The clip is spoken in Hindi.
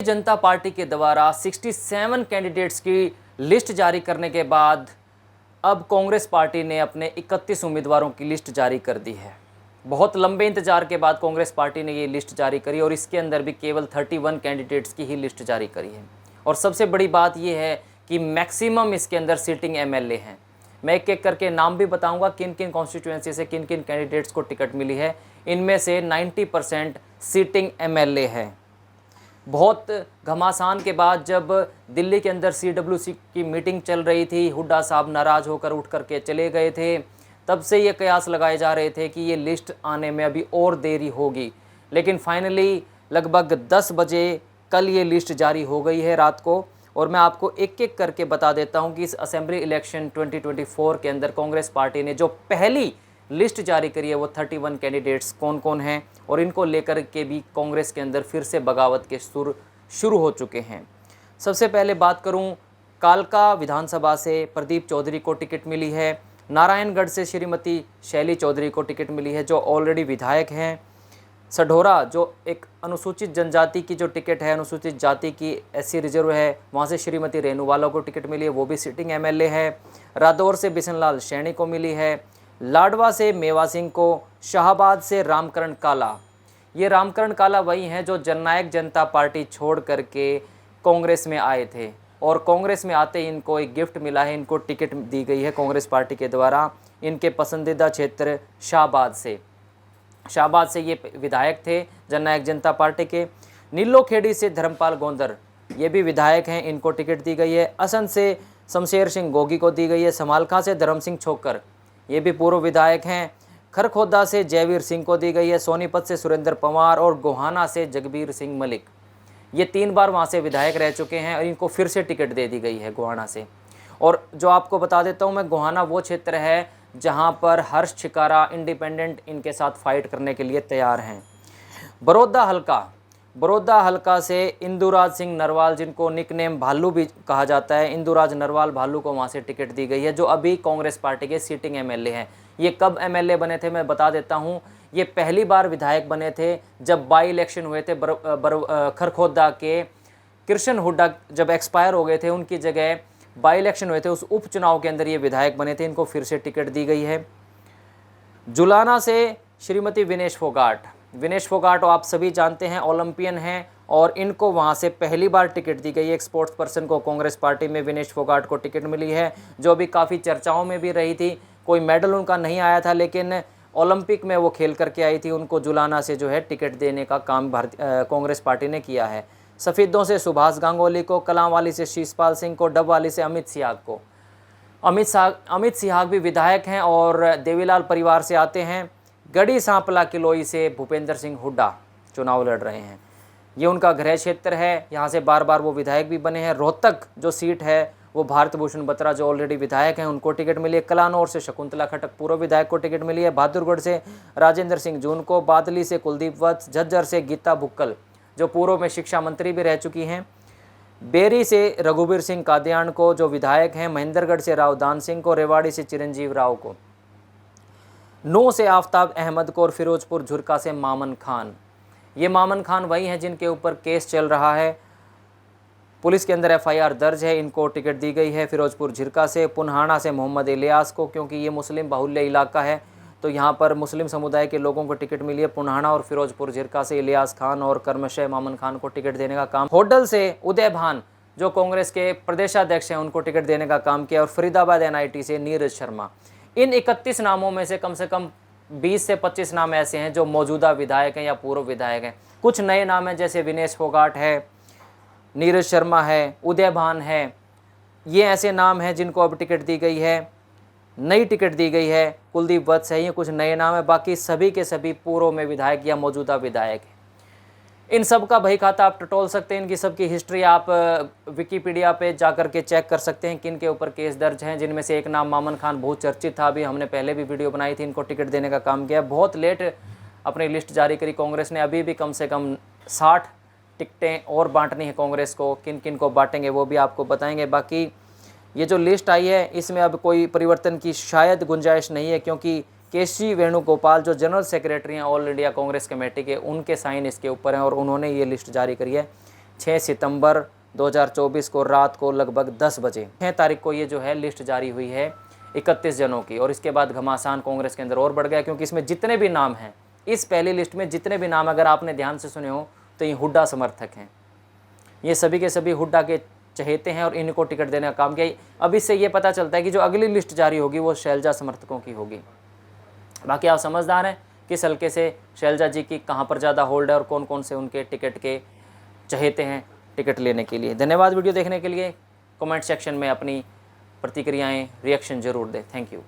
जनता पार्टी के द्वारा 67 कैंडिडेट्स की लिस्ट जारी करने के बाद अब कांग्रेस पार्टी ने अपने 31 उम्मीदवारों की लिस्ट जारी कर दी है। बहुत लंबे इंतजार के बाद कांग्रेस पार्टी ने ये लिस्ट जारी करी और इसके अंदर भी केवल 31 कैंडिडेट्स की ही लिस्ट जारी करी है। और सबसे बड़ी बात यह है कि मैक्सिमम इसके अंदर सिटिंग एमएलए हैं। मैं एक एक करके नाम भी बताऊंगा किन किन कॉन्स्टिट्यूएंसी से किन किन कैंडिडेट्स को टिकट मिली है। इनमें से 90% सिटिंग एमएलए है। बहुत घमासान के बाद जब दिल्ली के अंदर सीडब्ल्यूसी की मीटिंग चल रही थी, हुड्डा साहब नाराज़ होकर उठ करके चले गए थे। तब से ये कयास लगाए जा रहे थे कि ये लिस्ट आने में अभी और देरी होगी, लेकिन फाइनली लगभग 10 बजे कल ये लिस्ट जारी हो गई है रात को। और मैं आपको एक एक करके बता देता हूँ कि इस असेंबली इलेक्शन 2024 के अंदर कांग्रेस पार्टी ने जो पहली लिस्ट जारी करी है वो 31 कैंडिडेट्स कौन कौन हैं और इनको लेकर के भी कांग्रेस के अंदर फिर से बगावत के सुर शुरू हो चुके हैं। सबसे पहले बात करूं, कालका विधानसभा से प्रदीप चौधरी को टिकट मिली है। नारायणगढ़ से श्रीमती शैली चौधरी को टिकट मिली है जो ऑलरेडी विधायक हैं। सढौरा जो एक अनुसूचित जनजाति की जो टिकट है, अनुसूचित जाति की एससी रिजर्व है, वहाँ से श्रीमती रेणुवाला को टिकट मिली है, वो भी सिटिंग एमएलए है। रादौर से बिशनलाल सैनी को मिली है। लाडवा से मेवा सिंह को, शाहबाद से रामकरण काला। ये रामकरण काला वही हैं जो जननायक जनता पार्टी छोड़ करके कांग्रेस में आए थे और कांग्रेस में आते ही इनको एक गिफ्ट मिला है, इनको टिकट दी गई है कांग्रेस पार्टी के द्वारा इनके पसंदीदा क्षेत्र शाहबाद से ये विधायक थे जननायक जनता पार्टी के। नीलोखेड़ी से धर्मपाल गोंदर, ये भी विधायक हैं, इनको टिकट दी गई है। असंध से शमशेर सिंह गोगी को दी गई है। समालखा से धर्म सिंह छोकर, ये भी पूर्व विधायक हैं। खरखोदा से जयवीर सिंह को दी गई है। सोनीपत से सुरेंद्र पंवार और गोहाना से जगबीर सिंह मलिक, ये 3 बार वहाँ से विधायक रह चुके हैं और इनको फिर से टिकट दे दी गई है गोहाना से। और जो आपको बता देता हूँ मैं, गोहाना वो क्षेत्र है जहाँ पर हर्ष छिकारा इंडिपेंडेंट इनके साथ फाइट करने के लिए तैयार हैं। बड़ौदा हल्का से इंदुराज सिंह नरवाल, जिनको निकनेम भालू भी कहा जाता है, इंदुराज नरवाल भालू को वहाँ से टिकट दी गई है जो अभी कांग्रेस पार्टी के सिटिंग एमएलए हैं। ये कब एमएलए बने थे मैं बता देता हूँ। ये पहली बार विधायक बने थे जब बाई इलेक्शन हुए थे। खरखोदा के कृष्ण हुड्डा जब एक्सपायर हो गए थे, उनकी जगह बाई इलेक्शन हुए थे, उस उपचुनाव के अंदर ये विधायक बने थे। इनको फिर से टिकट दी गई है। जुलाना से श्रीमती विनेश फोगाट आप सभी जानते हैं, ओलंपियन हैं और इनको वहां से पहली बार टिकट दी गई है। एक स्पोर्ट्स पर्सन को कांग्रेस पार्टी में विनेश फोगाट को टिकट मिली है जो अभी काफ़ी चर्चाओं में भी रही थी। कोई मेडल उनका नहीं आया था लेकिन ओलंपिक में वो खेल करके आई थी। उनको जुलाना से जो है टिकट देने का काम कांग्रेस पार्टी ने किया है। सफ़ेदों से सुभाष गांगुली को, कलांवाली से शीशपाल सिंह को, डबवाली से अमित सिहाग को। अमित सिहाग भी विधायक हैं और देवीलाल परिवार से आते हैं। गढ़ी सांपला किलोई से भूपेंद्र सिंह हुड्डा चुनाव लड़ रहे हैं, ये उनका गृह क्षेत्र है, यहाँ से बार बार वो विधायक भी बने हैं। रोहतक जो सीट है वो भारत भूषण बत्रा जो ऑलरेडी विधायक हैं उनको टिकट मिली है। कलानौर से शकुंतला खट्टक पूर्व विधायक को टिकट मिली है। बहादुरगढ़ से राजेंद्र सिंह जून को, बादली से कुलदीप वत्स, झज्जर से गीता भुक्कल जो पूर्व में शिक्षा मंत्री भी रह चुकी हैं, बेरी से रघुवीर सिंह कादियान को जो विधायक हैं, महेंद्रगढ़ से रावदान सिंह को, रेवाड़ी से चिरंजीव राव को, नू से आफ्ताब अहमद को और फिरोजपुर झुरका से मामन खान। ये मामन खान वही हैं जिनके ऊपर केस चल रहा है, पुलिस के अंदर एफआईआर दर्ज है, इनको टिकट दी गई है। फिरोजपुर झिरका से, पुन्हाना से मोहम्मद इलियास को, क्योंकि ये मुस्लिम बाहुल्य इलाका है तो यहाँ पर मुस्लिम समुदाय के लोगों को टिकट मिली है। पुन्हाना और फिरोजपुर झिरका से इलियास खान और कर्मशः मामन खान को टिकट देने का काम। होडल से उदय भान जो कांग्रेस के प्रदेशाध्यक्ष हैं उनको टिकट देने का काम किया। और फरीदाबाद एनआईटी से नीरज शर्मा। इन 31 नामों में से कम 20 से 25 नाम ऐसे हैं जो मौजूदा विधायक हैं या पूर्व विधायक हैं। कुछ नए नाम हैं जैसे विनेश फोगाट है, नीरज शर्मा है, उदय भान है, ये ऐसे नाम हैं जिनको अब टिकट दी गई है, नई टिकट दी गई है। कुलदीप वत्स है, ये कुछ नए नाम है, बाकी सभी के सभी पूर्व में विधायक या मौजूदा विधायक हैं। इन सब का बही खाता आप टटोल सकते हैं, इनकी सबकी हिस्ट्री आप विकिपीडिया पे जाकर के चेक कर सकते हैं किन के ऊपर केस दर्ज हैं। जिनमें से एक नाम मामन खान बहुत चर्चित था, अभी हमने पहले भी वीडियो बनाई थी, इनको टिकट देने का काम किया। बहुत लेट अपनी लिस्ट जारी करी कांग्रेस ने, अभी भी कम से कम 60 टिकटें और बांटनी है कांग्रेस को। किन किन को बांटेंगे वो भी आपको बताएंगे। बाकी ये जो लिस्ट आई है इसमें अब कोई परिवर्तन की शायद गुंजाइश नहीं है, क्योंकि केसी वेणुगोपाल जो जनरल सेक्रेटरी हैं ऑल इंडिया कांग्रेस कमेटी के, उनके साइन इसके ऊपर हैं और उन्होंने ये लिस्ट जारी करी है। 6 सितंबर 2024 को रात को लगभग 10 बजे 6 तारीख को ये जो है लिस्ट जारी हुई है 31 जनों की। और इसके बाद घमासान कांग्रेस के अंदर और बढ़ गया, क्योंकि इसमें जितने भी नाम हैं, इस पहली लिस्ट में जितने भी नाम अगर आपने ध्यान से सुने हो तो ये हुड्डा समर्थक हैं। ये सभी के सभी हुड्डा के चहेते हैं और इनको टिकट देने का काम किया। अब इससे ये पता चलता है कि जो अगली लिस्ट जारी होगी वो शैलजा समर्थकों की होगी। बाकी आप समझदार हैं किस हल्के से शैलजा जी की कहाँ पर ज़्यादा होल्ड है और कौन कौन से उनके टिकट के चहेते हैं टिकट लेने के लिए। धन्यवाद वीडियो देखने के लिए। कमेंट सेक्शन में अपनी प्रतिक्रियाएं, रिएक्शन जरूर दें। Thank you.